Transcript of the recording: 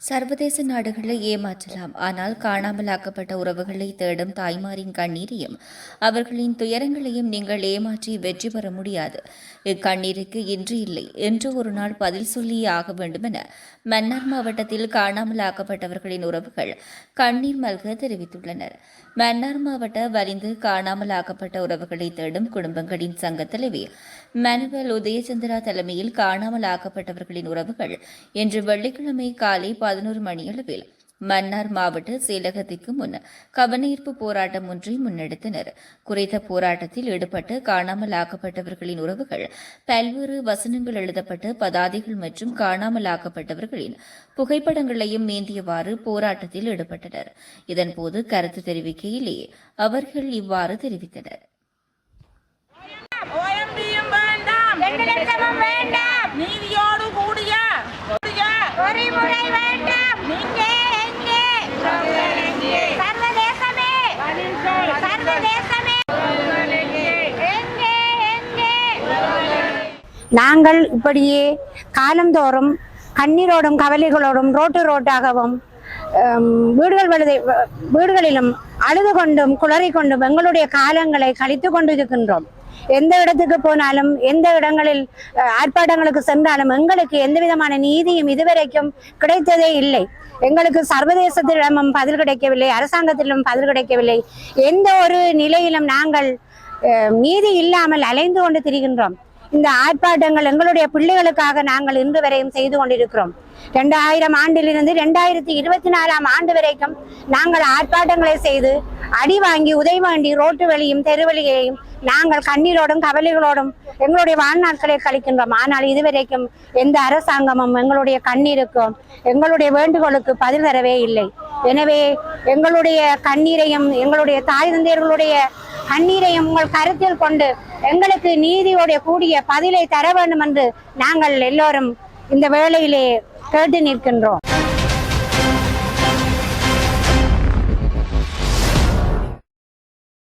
சர்வதேச நாடுகளை ஏமாற்றலாம், ஆனால் காணாமலாக்கப்பட்ட உறவுகளை தேடும் தாய்மாரின் கண்ணீரையும் அவர்களின் துயரங்களையும் நீங்கள் ஏமாற்றி வெற்றி பெற முடியாது. இக்கண்ணீருக்கு இன்று இல்லை, என்று ஒரு நாள் பதில் சொல்லியே ஆக வேண்டும் என மன்னார் மாவட்டத்தில் காணாமலாக்கப்பட்டவர்களின் உறவுகள் கண்ணீர் மல்க தெரிவித்துள்ளனர். மன்னார் மாவட்ட வலிந்து காணாமலாக்கப்பட்ட உறவுகளை தேடும் குடும்பங்களின் சங்க தலைவி மனுவல் உதயச்சந்திரா தலைமையில் காணாமலாக்கப்பட்டவர்களின் உறவுகள் இன்று வெள்ளிக்கிழமை காலை 11 மணியளவில் மன்னார் மாவட்ட செயலகத்திற்கு முன் கவனஈர்ப்பு போராட்டம் ஒன்றை முன்னெடுத்தனர். குறித்த போராட்டத்தில் ஈடுபட்டு காணாமலாக்கப்பட்டவர்களின் உறவுகள் பல்வேறு வசனங்கள் எழுதப்பட்ட பதாதைகள் மற்றும் காணாமலாக்கப்பட்டவர்களின் புகைப்படங்களையும் ஏந்தியவாறு போராட்டத்தில் ஈடுபட்டனர். இதன்போது கருத்து தெரிவிக்கையிலேயே அவர்கள் இவ்வாறு தெரிவித்தனர். நீதியோடு கூடிய பொறிமுறை வேண்டும். சர்வதேசமே நாங்கள் இப்படியே காலந்தோறும் கண்ணீரோடும் கவலைகளோடும் ரோட்டாகவும் வீடுகளிலும் அழுது கொண்டும் குளறி கொண்டும் எங்களுடைய காலங்களை கழித்து கொண்டிருக்கின்றோம். எந்த இடத்துக்கு போனாலும், எந்த இடங்களில் ஆர்ப்பாட்டங்களுக்கு சென்றாலும் எங்களுக்கு எந்த விதமான நீதியும் இதுவரைக்கும் கிடைத்ததே இல்லை. எங்களுக்கு சர்வதேசத்திடமும் பதில் கிடைக்கவில்லை, அரசாங்கத்திலும் பதில் கிடைக்கவில்லை. எந்த ஒரு நிலையிலும் நாங்கள் நீதி இல்லாமல் அலைந்து கொண்டு திரிகின்றோம். இந்த ஆர்ப்பாட்டங்கள் எங்களுடைய பிள்ளைகளுக்காக நாங்கள் இன்று வரையும் செய்து கொண்டிருக்கிறோம். 2000 ஆண்டிலிருந்து 2024 ஆண்டு வரைக்கும் நாங்கள் ஆர்ப்பாட்டங்களை செய்து அடி வாங்கி உதவி வேண்டி ரோட்டு வழியும் தெருவழியையும் நாங்கள் கண்ணீரோடும் கவலைகளோடும் எங்களுடைய வாழ்நாட்களை கழிக்கின்றோம். ஆனால் இதுவரைக்கும் எந்த அரசாங்கமும் எங்களுடைய கண்ணீருக்கும் எங்களுடைய வேண்டுகோளுக்கு பதில் தரவே இல்லை. எனவே எங்களுடைய கண்ணீரையும் எங்களுடைய தாய் தந்தையர்களுடைய கண்ணீரையும் உங்கள் கருத்தில் கொண்டு எங்களுக்கு நீதியோடைய கூடிய பதிலை தர வேண்டும் என்று நாங்கள் எல்லோரும் இந்த வேளையிலே கேட்டு நிற்கின்றோம்.